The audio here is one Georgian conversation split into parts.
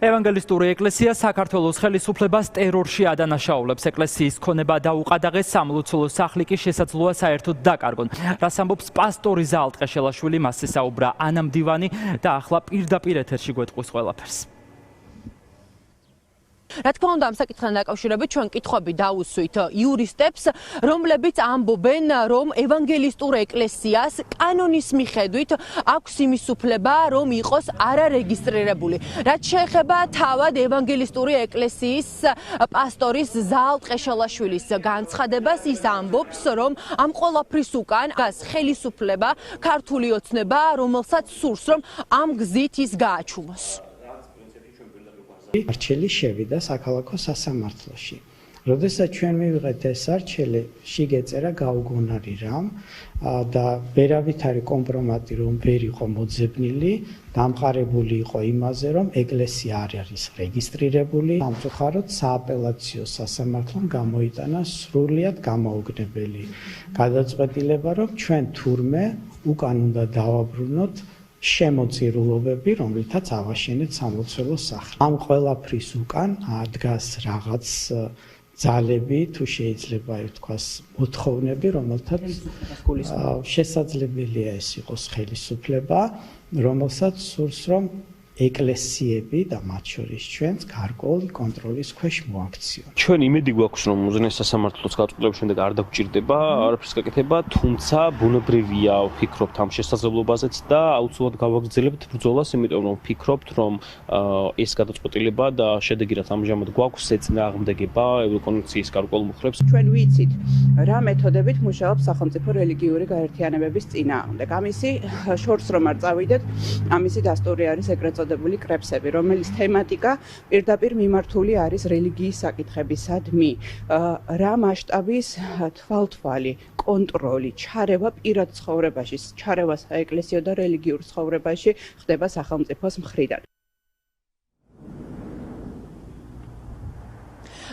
ევანგელისტური ეკლესია საქართველოს ხელისუფლებას ტერორში ადანაშაულებს. ეკლესიის ქონება დაუყადაღეს, სამლოცველო სახლი კი შესაძლოა საერთოდ დაკარგონ. რას ამბობს პასტორი ზაალ ტყეშელაშვილი, მასზე საუბრა ანა მდივანი და ახლა პირდაპირ ეთერში გვეტყვის ყველაფერს. რა თქმა უნდა, ამ საკითხთან დაკავშირებით ჩვენ კითხვები დავუსვით იურისტებს, რომლებიც ამბობენ, რომ ევანგელისტურ ეკლესიას კანონის მიხედვით აქვს იმის უფლება, რომ იყოს არარეგისტრირებული. რაც შეეხება თავად ევანგელისტური ეკლესიის პასტორის ზაალ ტყეშელაშვილის განცხადებას, ის ამბობს, რომ ამ ყველაფრის უკან დგას ხელისუფლება, ქართული ოცნება, რომელსაც სურს, რომ ამ გზით ის გააჩუმოს. არჩელი შევიდა საქალაქო სასამართლოში. როდესაც ჩვენ მივიღეთ ეს არჩელი, შიგეწერა გაუგონარი რამ და ვერავით არის კომპრომატი, რომ ვერ იყო მოძებნილი, დამყარებული იყო იმაზე, რომ ეკლესია არ არის რეგისტრირებული. სამწუხაროდ სააპელაციო სასამართლომ გამოიტანა სრულიად გამოუგნებელი გადაწყვეტილება, რომ ჩვენ თურმე უკან უნდა დავაბრუნოთ შემოწირულობები, რომლითაც ავაშენეთ სამლოცველო სახლი. ამ ყველაფრის უკან დგას რაღაც ძალები, თუ შეიძლება ითქვას, მოთხოვნები, რომელთაც შესაძლებელია ეს იყოს ხელისუფლება, რომელსაც სურს, რომ ეკლესიები და მათ შორის ჩვენც გარკვეული კონტროლის ქვეშ მოაქციონ. ჩვენ იმედი გვაქვს, რომ უზენაეს სასამართლოს გადაწყვეტილების შემდეგ არ დაგვჭირდება არაფრის გაკეთება, თუმცა ბუნებრივია ვფიქრობთ ამ შესაძლებლობაზეც და აუცილებლად გავაგრძელებთ ბრძოლას, იმიტომ რომ ვფიქრობთ, რომ ეს გადაწყვეტილება და შედეგი რაც ამჟამად გვაქვს, ეწინააღმდეგება ევროკონვენციის გარკვეულ მუხლებს. ჩვენ ვიცით, რა მეთოდებით მუშაობს სახელმწიფო რელიგიური გაერთიანებების წინააღმდეგ. ამისი შორს რომ არ წავიდეთ, ამისი დასტური არის ეგრეთ წოდებული კრებსები, რომელიც თემატიკა პირდაპირ მიმართული არის რელიგიის საკითხებისადმი. რა მასშტაბის თვალთვალი, კონტროლი, ჩარევა პირად ცხოვრებაში, ჩარევა საეკლესიო და რელიგიურ ცხოვრებაში ხდება სახელმწიფოს მხრიდან.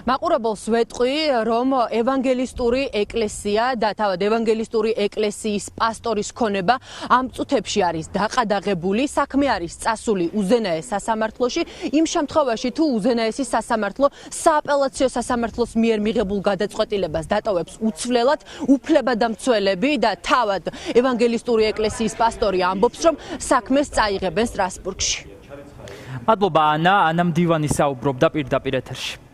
მაყურებელს ვეტყვი, რომ ევანგელისტური ეკლესია და თავად ევანგელისტური ეკლესიის პასტორის ქონება ამ წუთებში არის დაყადაღებული, საქმე არის წასული უზენაეს სასამართლოში. იმ შემთხვევაში, თუ უზენაესი სასამართლო სააპელაციო სასამართლოს მიერ მიღებულ გადაწყვეტილებას დატოვებს უცვლელად, უფლებადამცველები და თავად ევანგელისტური ეკლესიის პასტორი ამბობს, რომ საქმეს წაიღებენ სტრასბურგში. მადლობა ანა მდივანი საუბრობდა პირდაპირ ეთერში.